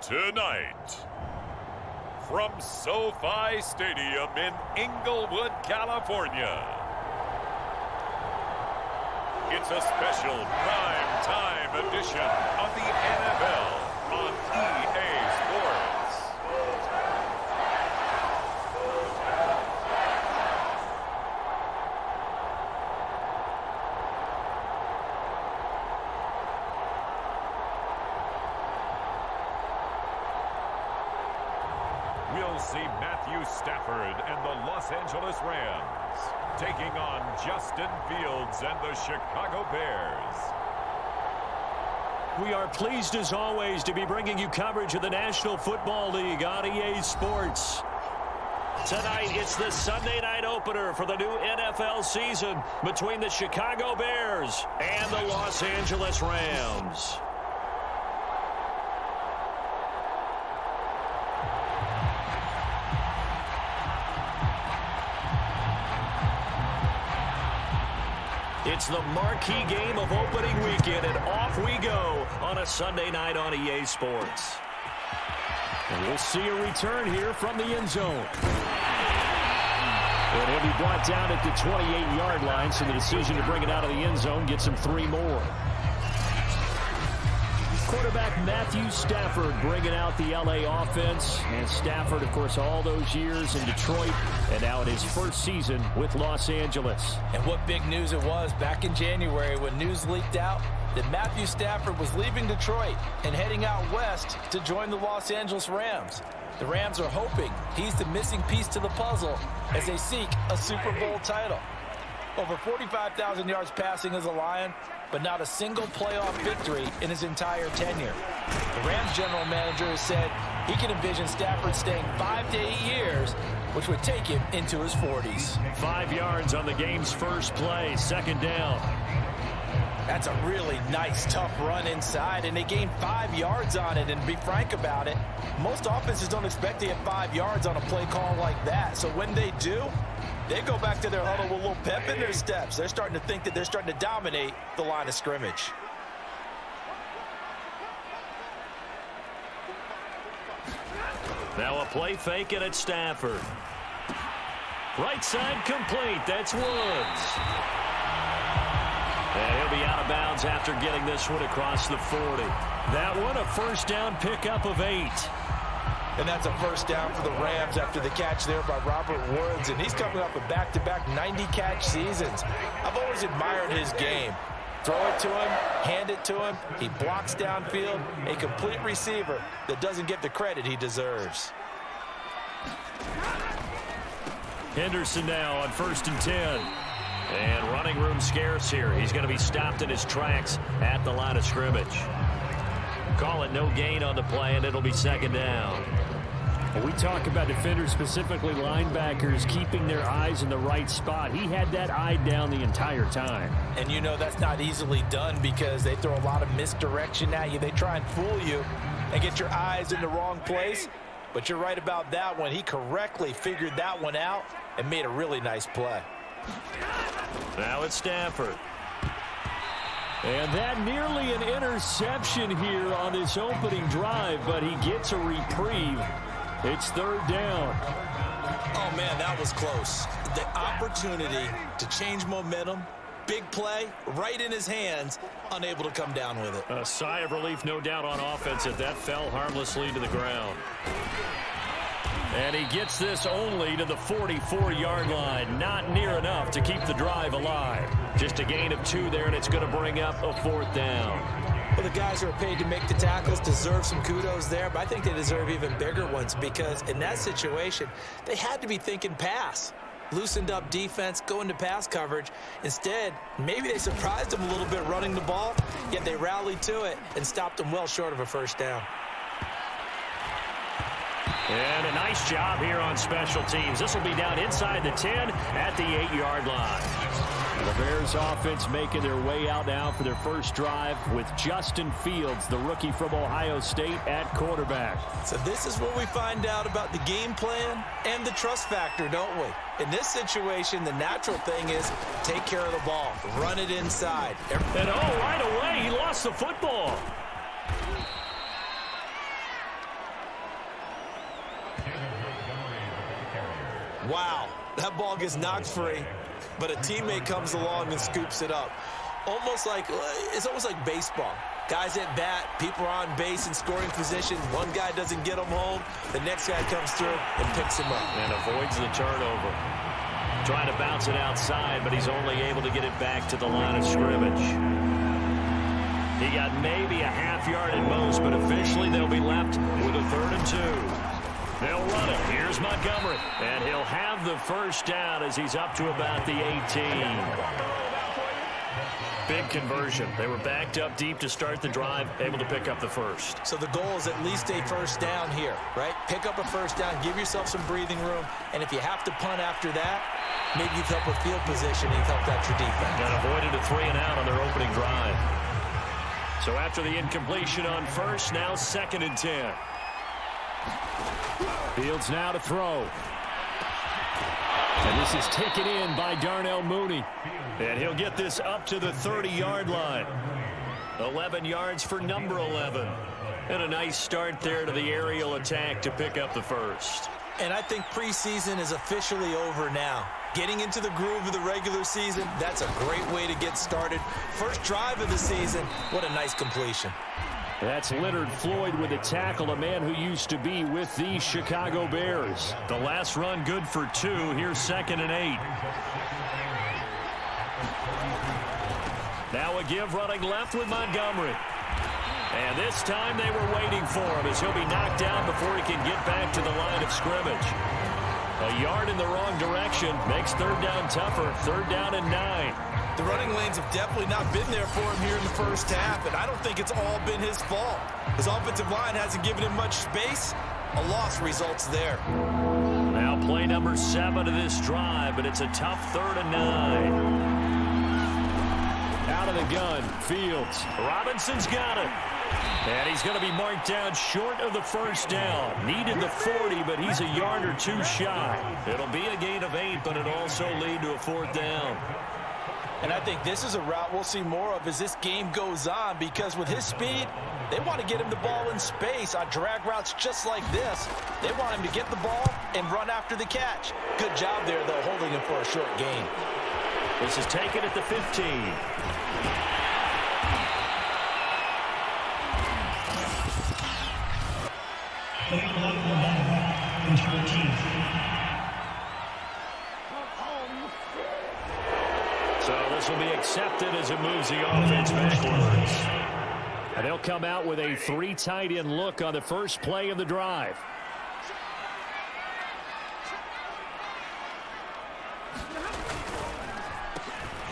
Tonight, from SoFi Stadium in Inglewood, California, it's a special prime time edition of the NFL on EA Sports. We'll see Matthew Stafford and the Los Angeles Rams taking on Justin Fields and the Chicago Bears. We are pleased as always to be bringing you coverage of the National Football League on EA Sports. Tonight, it's the Sunday night opener for the new NFL season between the Chicago Bears and the Los Angeles Rams. It's the marquee game of opening weekend, and off we go on a Sunday night on EA Sports. And we'll see a return here from the end zone. And he'll be brought down at the 28-yard line, so the decision to bring it out of the end zone gets him 3 more. Quarterback Matthew Stafford bringing out the LA offense. And Stafford, of course, all those years in Detroit, and now in his first season with Los Angeles. And what big news it was back in January when news leaked out that Matthew Stafford was leaving Detroit and heading out west to join the Los Angeles Rams. The Rams are hoping he's the missing piece to the puzzle as they seek a Super Bowl title. Over 45,000 yards passing as a Lion, but not a single playoff victory in his entire tenure. The Rams general manager has said he can envision Stafford staying 5 to 8 years, which would take him into his 40s. 5 yards on the game's first play, second down. That's a really nice, tough run inside, and they gained 5 yards on it. And to be frank about it, most offenses don't expect to get 5 yards on a play call like that. So when they do, they go back to their huddle with a little pep in their steps. They're starting to think that they're starting to dominate the line of scrimmage. Now a play fake and it's Stafford. Right side complete. That's Woods. And he'll be out of bounds after getting this one across the 40. That one a first down pickup of 8. And that's a first down for the Rams after the catch there by Robert Woods. And he's coming up with back-to-back 90-catch seasons. I've always admired his game. Throw it to him, hand it to him. He blocks downfield. A complete receiver that doesn't get the credit he deserves. Henderson now on 1st and 10. And running room scarce here. He's going to be stopped in his tracks at the line of scrimmage. Call it no gain on the play, and it'll be second down. When we talk about defenders, specifically linebackers, keeping their eyes in the right spot. He had that eye down the entire time. And you know that's not easily done because they throw a lot of misdirection at you. They try and fool you and get your eyes in the wrong place. But you're right about that one. He correctly figured that one out and made a really nice play. Now it's Stafford. And that nearly an interception here on this opening drive, but he gets a reprieve. It's third down. Oh, man, that was close. The opportunity to change momentum, big play, right in his hands, unable to come down with it. A sigh of relief, no doubt, on offense as that fell harmlessly to the ground. And he gets this only to the 44-yard line. Not near enough to keep the drive alive. Just a gain of 2 there, and it's going to bring up a 4th down. Well, the guys who are paid to make the tackles deserve some kudos there, but I think they deserve even bigger ones because in that situation, they had to be thinking pass. Loosened up defense, going to pass coverage. Instead, maybe they surprised them a little bit running the ball, yet they rallied to it and stopped them well short of a first down. And a nice job here on special teams. This will be down inside the 10 at the 8-yard line. The Bears offense making their way out now for their first drive with Justin Fields, the rookie from Ohio State, at quarterback. So this is where we find out about the game plan and the trust factor, don't we? In this situation, the natural thing is take care of the ball, run it inside. And right away, he lost the football. Wow, that ball gets knocked free, but a teammate comes along and scoops it up. It's almost like baseball. Guys at bat, people are on base in scoring position. One guy doesn't get him home. The next guy comes through and picks him up. And avoids the turnover. Trying to bounce it outside, but he's only able to get it back to the line of scrimmage. He got maybe a half yard at most, but officially they'll be left with a 3rd and 2. They'll run it. Here's Montgomery. And he'll have the first down as he's up to about the 18. Big conversion. They were backed up deep to start the drive, able to pick up the first. So the goal is at least a first down here, right? Pick up a first down, give yourself some breathing room, and if you have to punt after that, maybe you've helped with field position and you've helped out your defense. And avoided a 3 and out on their opening drive. So after the incompletion on first, now 2nd and 10. Fields now to throw. And this is taken in by Darnell Mooney. And he'll get this up to the 30-yard line. 11 yards for number 11. And a nice start there to the aerial attack to pick up the first. And I think preseason is officially over now. Getting into the groove of the regular season, that's a great way to get started. First drive of the season, what a nice completion. That's Leonard Floyd with a tackle, a man who used to be with the Chicago Bears. The last run good for 2. Here's 2nd and 8. Now a give running left with Montgomery. And this time they were waiting for him as he'll be knocked down before he can get back to the line of scrimmage. A yard in the wrong direction makes 3rd down tougher. 3rd down and 9. The running lanes have definitely not been there for him here in the first half, and I don't think it's all been his fault. His offensive line hasn't given him much space. A loss results there. Now play number 7 of this drive, but it's a tough 3rd and 9. Out of the gun, Fields. Robinson's got it. And he's going to be marked down short of the first down. Needed the 40, but he's a yard or 2 shy. It'll be a gain of 8, but it'll also lead to a 4th down. And I think this is a route we'll see more of as this game goes on, because with his speed, they want to get him the ball in space on drag routes just like this. They want him to get the ball and run after the catch. Good job there, though, holding him for a short gain. This is taken at the 15. So this will be accepted as it moves the offense backwards. And they'll come out with a 3 tight end look on the first play of the drive.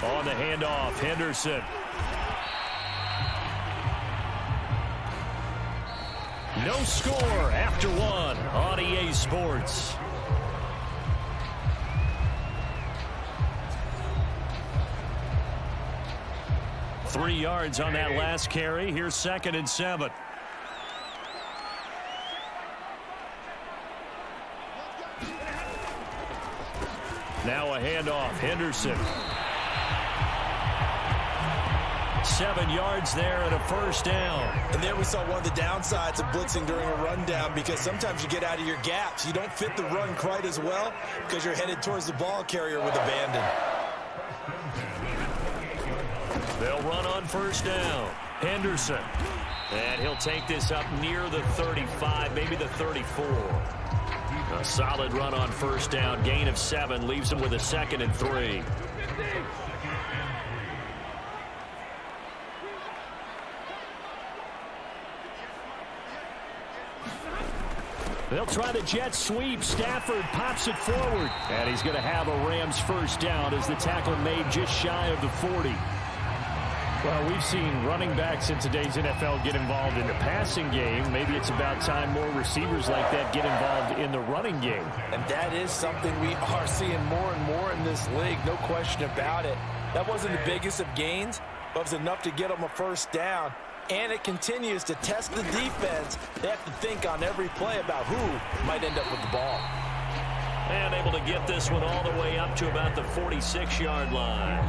On the handoff, Henderson. No score after 1 on EA Sports. Three yards on that last carry. Here's 2nd and 7. Now a handoff, Henderson. 7 yards there and a first down. And there we saw one of the downsides of blitzing during a rundown, because sometimes you get out of your gaps. You don't fit the run quite as well because you're headed towards the ball carrier with abandon. They'll run on first down. Henderson. And he'll take this up near the 35, maybe the 34. A solid run on first down. Gain of 7 leaves him with a 2nd and 3. They'll try the jet sweep. Stafford pops it forward. And he's going to have a Rams first down as the tackle made just shy of the 40. Well, we've seen running backs in today's NFL get involved in the passing game. Maybe it's about time more receivers like that get involved in the running game. And that is something we are seeing more and more in this league, no question about it. That wasn't the biggest of gains, but it was enough to get them a first down. And it continues to test the defense. They have to think on every play about who might end up with the ball. And able to get this one all the way up to about the 46-yard line.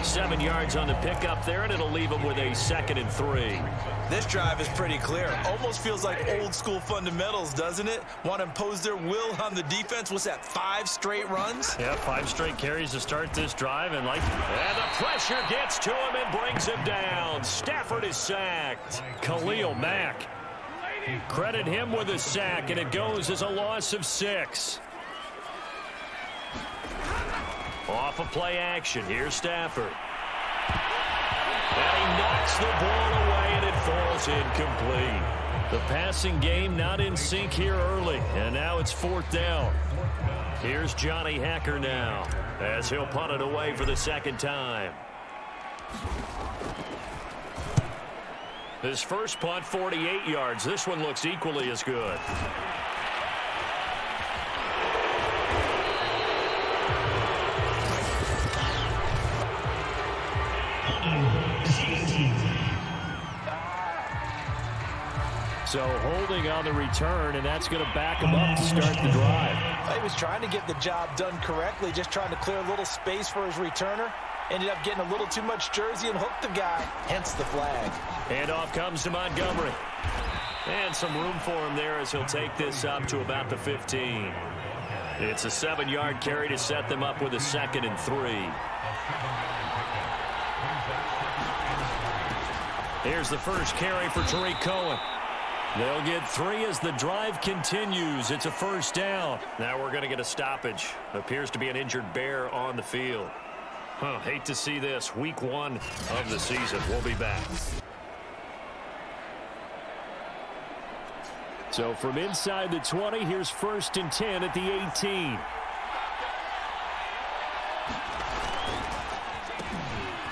7 yards on the pickup there, and it'll leave him with a 2nd and 3. This drive is pretty clear. Almost feels like old school fundamentals, doesn't it? Want to impose their will on the defense. What's that, 5 straight runs? Yeah, 5 straight carries to start this drive. And the pressure gets to him and brings him down. Stafford is sacked. Khalil Mack. Credit him with a sack, and it goes as a loss of 6. Off of play action. Here's Stafford. And he knocks the ball away, and it falls incomplete. The passing game not in sync here early, and now it's 4th down. Here's Johnny Hacker now, as he'll punt it away for the 2nd time. His first punt, 48 yards. This one looks equally as good. So holding on the return, and that's going to back him up to start the drive. He was trying to get the job done correctly, just trying to clear a little space for his returner. Ended up getting a little too much jersey and hooked the guy, hence the flag. And off comes to Montgomery. And some room for him there as he'll take this up to about the 15. It's a 7-yard carry to set them up with a 2nd and 3. Here's the first carry for Tariq Cohen. They'll get 3 as the drive continues. It's a 1st down. Now we're going to get a stoppage. Appears to be an injured Bear on the field. Hate to see this. Week 1 of the season. We'll be back. So from inside the 20, here's 1st and 10 at the 18.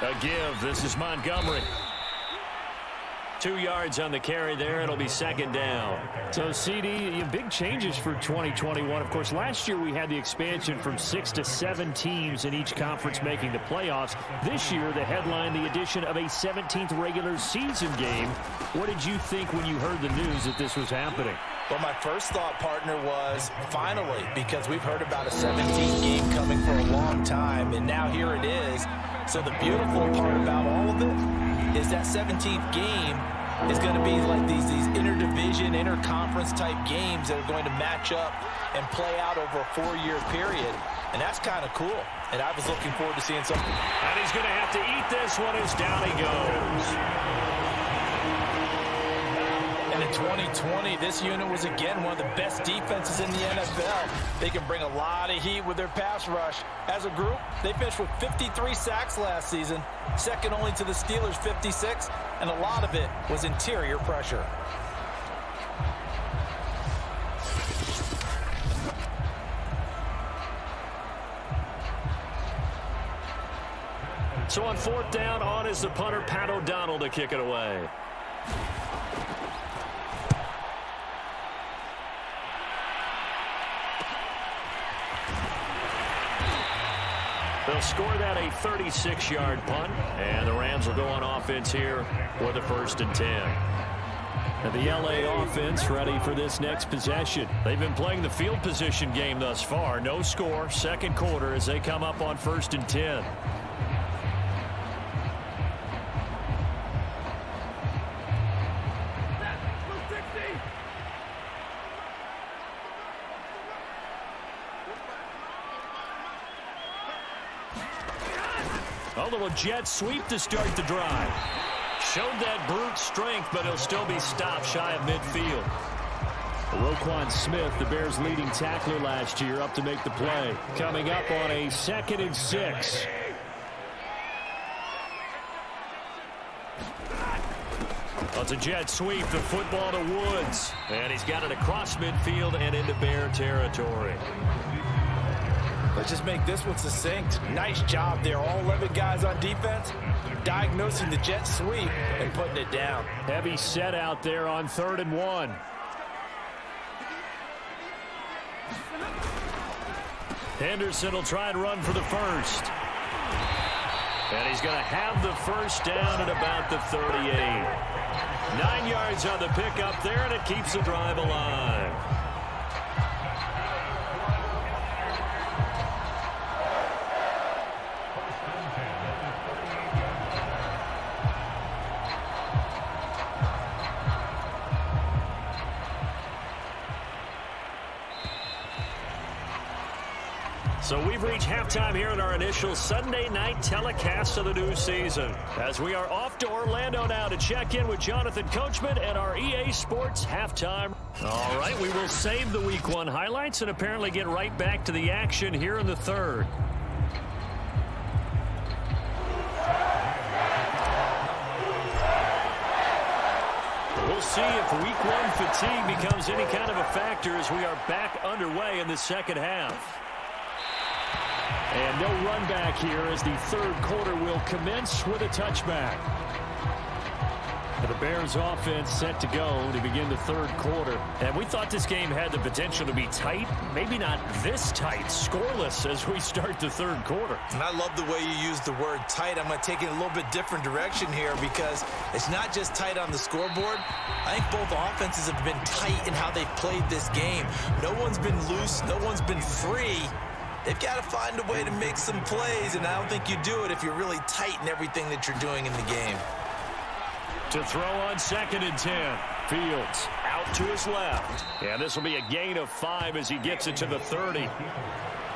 A give. This is Montgomery. 2 yards on the carry there. It'll be 2nd down. So, CD, big changes for 2021. Of course, last year we had the expansion from 6 to 7 teams in each conference making the playoffs. This year, the headline, the addition of a 17th regular season game. What did you think when you heard the news that this was happening? Well, my first thought, partner, was finally, because we've heard about a 17th game coming for a long time, and now here it is. So the beautiful part about all of it is that 17th game is going to be like these interdivision, interconference type games that are going to match up and play out over a 4-year period. And that's kind of cool. And I was looking forward to seeing something. And he's going to have to eat this one as down he goes. And in 2020, this unit was again one of the best defenses in the NFL. They can bring a lot of heat with their pass rush. As a group, they finished with 53 sacks last season, second only to the Steelers' 56, and a lot of it was interior pressure. So on 4th down, on is the punter, Pat O'Donnell, to kick it away. They'll score that a 36-yard punt, and the Rams will go on offense here with a 1st and 10. And the LA offense ready for this next possession. They've been playing the field position game thus far. No score, 2nd quarter as they come up on 1st and 10. A little jet sweep to start the drive. Showed that brute strength, but he'll still be stopped shy of midfield. Roquan Smith, the Bears' leading tackler last year, up to make the play. Coming up on a 2nd and 6. It's a jet sweep, the football to Woods. And he's got it across midfield and into Bear territory. Let's just make this one succinct. Nice job there. All 11 guys on defense diagnosing the jet sweep and putting it down. Heavy set out there on 3rd and 1. Henderson will try and run for the 1st. And he's going to have the 1st down at about the 38. 9 yards on the pickup there, and it keeps the drive alive. So we've reached halftime here in our initial Sunday night telecast of the new season, as we are off to Orlando now to check in with Jonathan Coachman and our EA Sports halftime. All right, we will save the Week 1 highlights and apparently get right back to the action here in the third. We'll see if Week 1 fatigue becomes any kind of a factor as we are back underway in the second half. And no run back here as the third quarter will commence with a touchback. The Bears offense set to go to begin the third quarter. And we thought this game had the potential to be tight, maybe not this tight, scoreless as we start the third quarter. And I love the way you use the word tight. I'm going to take it a little bit different direction here because it's not just tight on the scoreboard. I think both offenses have been tight in how they've played this game. No one's been loose. No one's been free. They've got to find a way to make some plays, and I don't think you do it if you're really tight in everything that you're doing in the game. To throw on 2nd and 10. Fields out to his left. And this will be a gain of 5 as he gets it to the 30.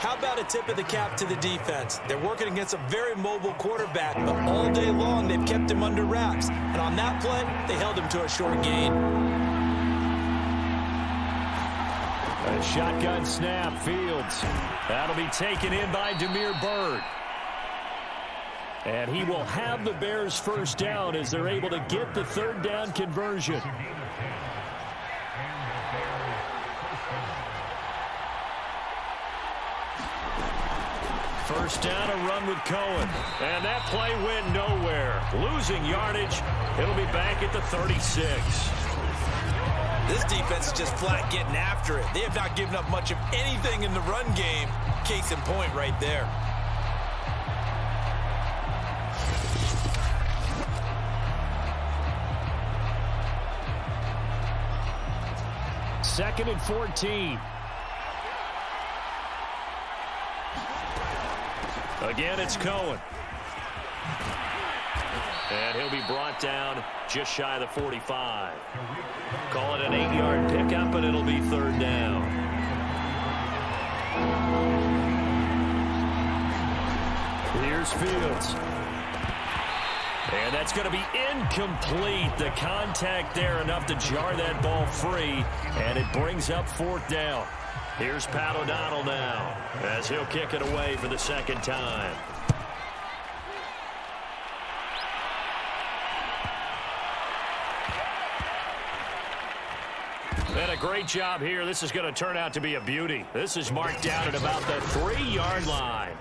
How about a tip of the cap to the defense? They're working against a very mobile quarterback, but all day long they've kept him under wraps. And on that play, they held him to a short gain. A shotgun snap, Fields. That'll be taken in by Damiere Byrd. And he will have the Bears first down as they're able to get the third down conversion. First down, a run with Cohen. And that play went nowhere. Losing yardage. It'll be back at the 36. This defense is just flat getting after it. They have not given up much of anything in the run game. Case in point right there. Second and 14. Again, it's Cohen. And he'll be brought down just shy of the 45. Call it an 8-yard pickup, and it'll be third down. Here's Fields. And that's going to be incomplete. The contact there enough to jar that ball free, and it brings up fourth down. Here's Pat O'Donnell now as he'll kick it away for the second time. And a great job here. This is going to turn out to be a beauty. This is marked down at about the 3-yard line.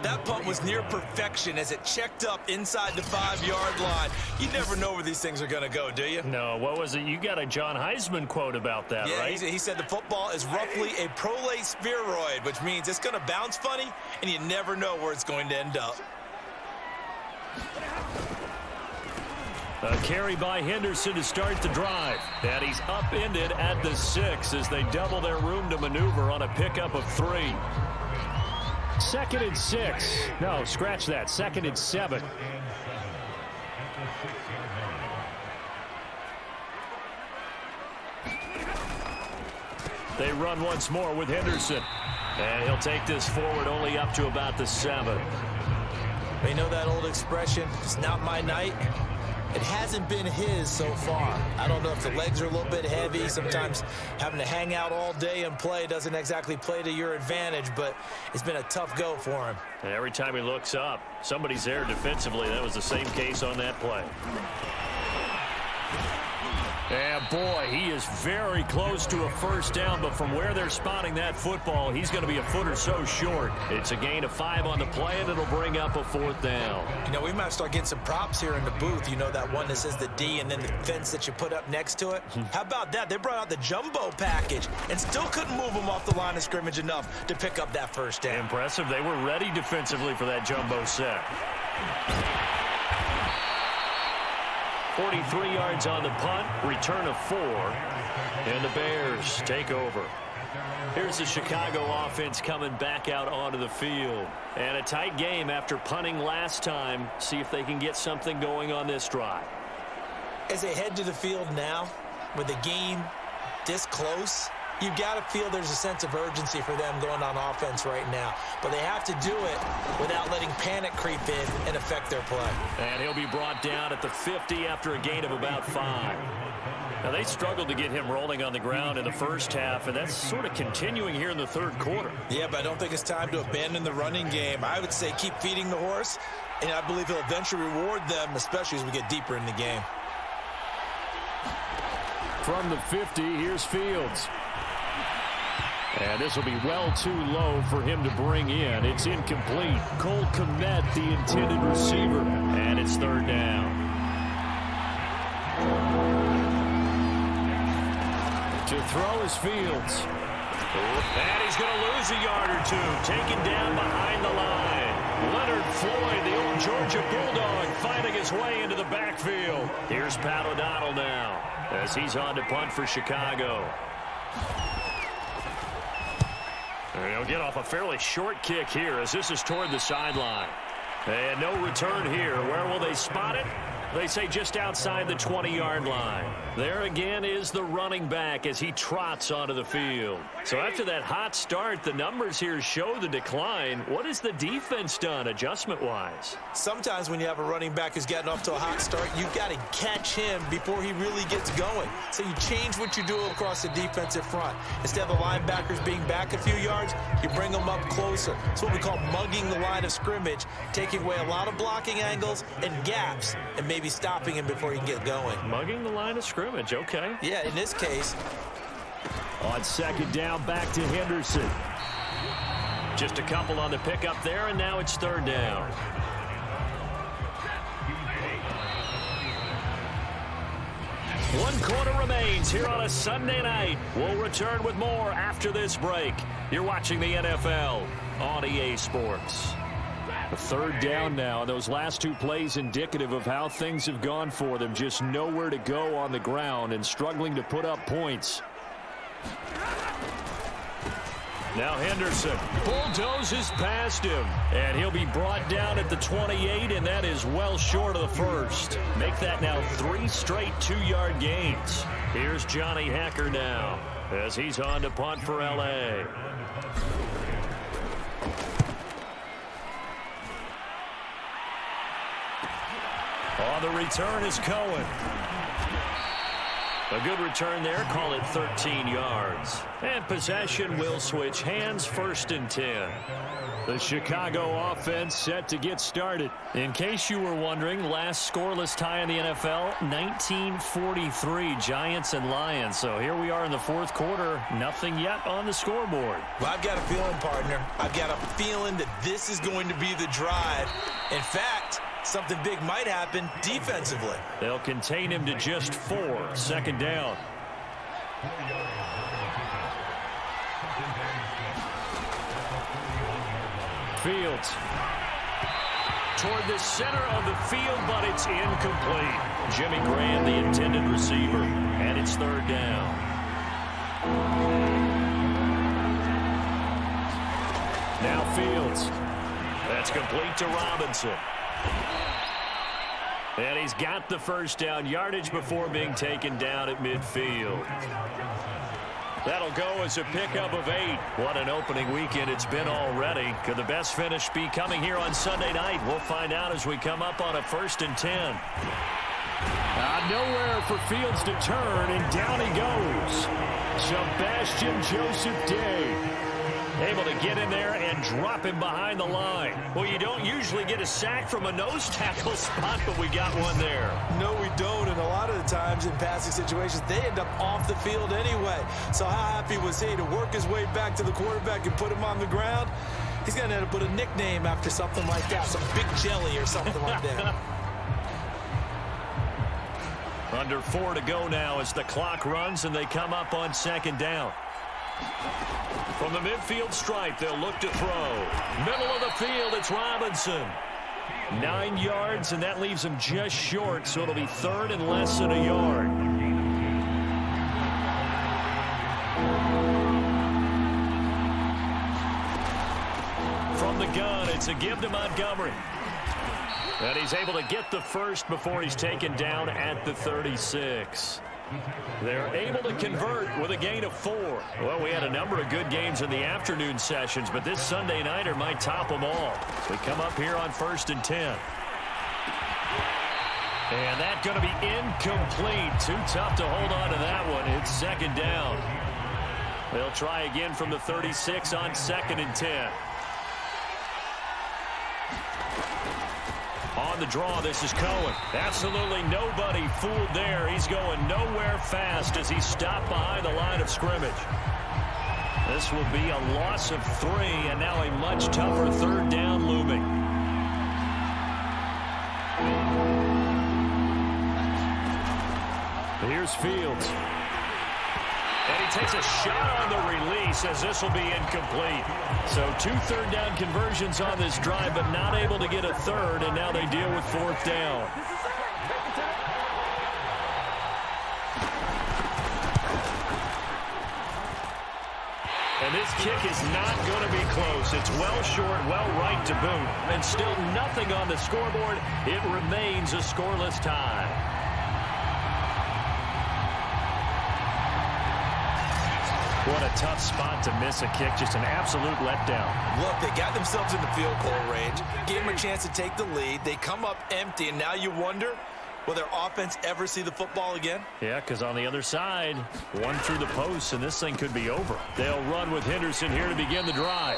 That punt was near perfection as it checked up inside the 5-yard line. You never know where these things are going to go, do you? No, what was it? You got a John Heisman quote about that, right? Yeah, he said the football is roughly a prolate spheroid, which means it's going to bounce funny, and you never know where it's going to end up. A carry by Henderson to start the drive. And he's upended at the 6 as they double their room to maneuver on a pickup of 3. 2nd and 6. No, scratch that. 2nd and 7. They run once more with Henderson. And he'll take this forward only up to about the 7. You know that old expression, it's not my night? It hasn't been his so far. I don't know if the legs are a little bit heavy. Sometimes having to hang out all day and play doesn't exactly play to your advantage, but it's been a tough go for him. And every time he looks up, somebody's there defensively. That was the same case on that play. And boy, he is very close to a first down, but from where they're spotting that football, he's going to be a foot or so short. It's a gain of 5 on the play, and it'll bring up a fourth down. You know, we might start getting some props here in the booth. You know, that one that says the D and then the fence that you put up next to it? How about that? They brought out the jumbo package and still couldn't move them off the line of scrimmage enough to pick up that first down. Impressive. They were ready defensively for that jumbo set. 43 yards on the punt, return of 4, and the Bears take over. Here's the Chicago offense coming back out onto the field. And a tight game after punting last time. See if they can get something going on this drive. As they head to the field now, with the game this close, You've got to feel there's a sense of urgency for them going on offense right now. But they have to do it without letting panic creep in and affect their play. And he'll be brought down at the 50 after a gain of about 5. Now, they struggled to get him rolling on the ground in the first half, and that's sort of continuing here in the third quarter. Yeah, but I don't think it's time to abandon the running game. I would say keep feeding the horse, and I believe he'll eventually reward them, especially as we get deeper in the game. From the 50, here's Fields. And this will be well too low for him to bring in. It's incomplete. Cole Kmet, the intended receiver. And it's third down. To throw is Fields. And he's going to lose a yard or two. Taken down behind the line. Leonard Floyd, the old Georgia Bulldog, finding his way into the backfield. Here's Pat O'Donnell now as he's on to punt for Chicago. And he'll get off a fairly short kick here as this is toward the sideline. And no return here. Where will they spot it? They say just outside the 20-yard line. There again is the running back as he trots onto the field. So after that hot start, the numbers here show the decline. What has the defense done adjustment-wise? Sometimes when you have a running back who's gotten off to a hot start, you've got to catch him before he really gets going. So you change what you do across the defensive front. Instead of the linebackers being back a few yards, you bring them up closer. It's what we call mugging the line of scrimmage, taking away a lot of blocking angles and gaps, and maybe stopping him before he can get going. Mugging the line of scrimmage, okay. Yeah, in this case. On second down, back to Henderson. Just a couple on the pickup there, and now it's third down. One quarter remains here on a Sunday night. We'll return with more after this break. You're watching the NFL on EA Sports. A third down now, and those last two plays indicative of how things have gone for them. Just nowhere to go on the ground and struggling to put up points. Now Henderson bulldozes past him, and he'll be brought down at the 28, and that is well short of the first. Make that now 3 straight 2-yard gains. Here's Johnny Hacker now as he's on to punt for L.A. On the return is Cohen. A good return there, call it 13 yards. And possession will switch hands, 1st and 10. The Chicago offense set to get started. In case you were wondering, last scoreless tie in the NFL, 1943, Giants and Lions. So here we are in the fourth quarter, nothing yet on the scoreboard. Well, I've got a feeling, partner. I've got a feeling that this is going to be the drive. In fact, something big might happen defensively. They'll contain him to just 4. Second down. Fields. Toward the center of the field, but it's incomplete. Jimmy Graham, the intended receiver, and it's third down. Now Fields. That's complete to Robinson. And he's got the first down, yardage before being taken down at midfield. That'll go as a pickup of 8. What an opening weekend it's been already. Could the best finish be coming here on Sunday night? We'll find out as we come up on a 1st and 10. Nowhere for Fields to turn, and down he goes. Sebastian Joseph Day. Able to get in there and drop him behind the line. Well, you don't usually get a sack from a nose tackle spot, but we got one there. No, we don't, and a lot of the times in passing situations, they end up off the field anyway. So how happy was he to work his way back to the quarterback and put him on the ground? He's going to end up with a nickname after something like that, some Big Jelly or something like that. Under 4 to go now as the clock runs and they come up on second down. From the midfield stripe, they'll look to throw. Middle of the field, it's Robinson. 9 yards, and that leaves him just short, so it'll be third and less than a yard. From the gun, it's a give to Montgomery. And he's able to get the first before he's taken down at the 36. They're able to convert with a gain of 4. Well, we had a number of good games in the afternoon sessions, but this Sunday nighter might top them all. We come up here on 1st and 10. And that's going to be incomplete. Too tough to hold on to that one. It's 2nd down. They'll try again from the 36 on 2nd and 10. On the draw, this is Cohen. Absolutely nobody fooled there. He's going nowhere fast as he's stopped behind the line of scrimmage. This will be a loss of 3, and now a much tougher 3rd down looming. Here's Fields. And he takes a shot on the release as this will be incomplete. So 2 3rd down conversions on this drive, but not able to get a 3rd, and now they deal with 4th down. And this kick is not going to be close. It's well short, well right to boot. And still nothing on the scoreboard. It remains a scoreless tie. What a tough spot to miss a kick. Just an absolute letdown. Look, they got themselves in the field goal range, gave them a chance to take the lead. They come up empty, and now you wonder, will their offense ever see the football again? Yeah, because on the other side, one through the post, and this thing could be over. They'll run with Henderson here to begin the drive.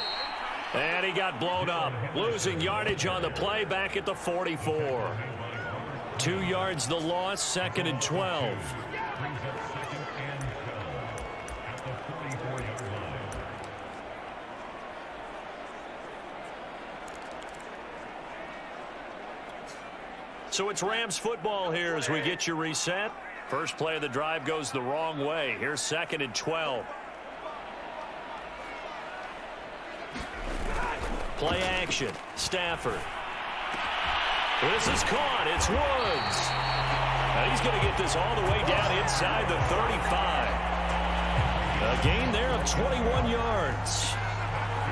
And he got blown up, losing yardage on the play back at the 44. 2 yards the loss, 2nd and 12. So it's Rams football here as we get you reset. First play of the drive goes the wrong way. Here's 2nd and 12. Play action. Stafford. This is caught. It's Woods. Now he's going to get this all the way down inside the 35. A gain there of 21 yards.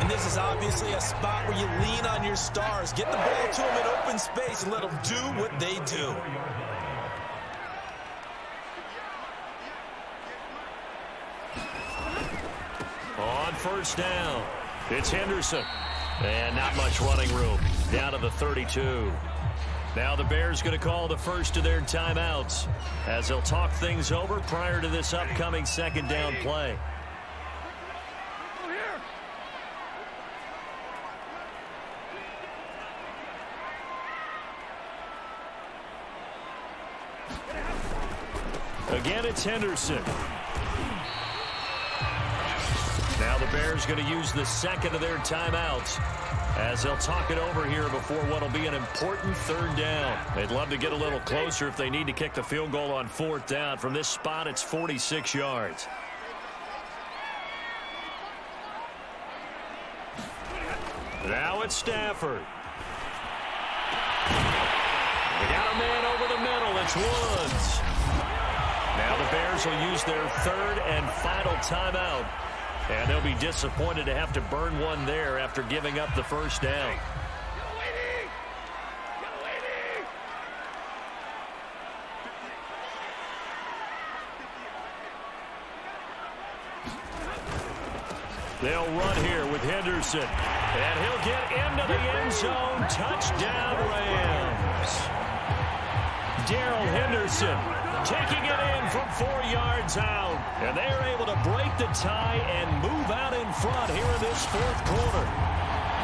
And this is obviously a spot where you lean on your stars. Get the ball to them in open space and let them do what they do. On 1st down, it's Henderson. And not much running room. Down to the 32. Now the Bears going to call the first of their timeouts as they'll talk things over prior to this upcoming 2nd down play. Again, it's Henderson. Now the Bears going to use the 2nd of their timeouts as they'll talk it over here before what will be an important 3rd down. They'd love to get a little closer if they need to kick the field goal on 4th down. From this spot, it's 46 yards. Now it's Stafford. They got a man over the middle. It's Woods. Now the Bears will use their 3rd and final timeout. And they'll be disappointed to have to burn one there after giving up the 1st down. They'll run here with Henderson. And he'll get into the end zone. Touchdown, Rams. Darrell Henderson taking it in from 4 yards out. And they are able to break the tie and move out in front here in this 4th quarter.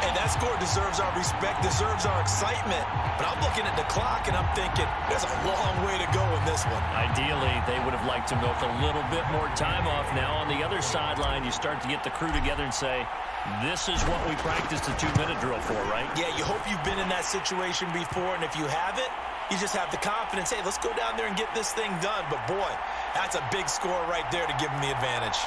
And that score deserves our respect, deserves our excitement. But I'm looking at the clock, and I'm thinking there's a long way to go in this one. Ideally, they would have liked to milk a little bit more time off. Now on the other sideline, you start to get the crew together and say, this is what we practiced the 2-minute drill for, right? Yeah, you hope you've been in that situation before, and if you haven't, you just have the confidence, hey, let's go down there and get this thing done. But, boy, that's a big score right there to give them the advantage.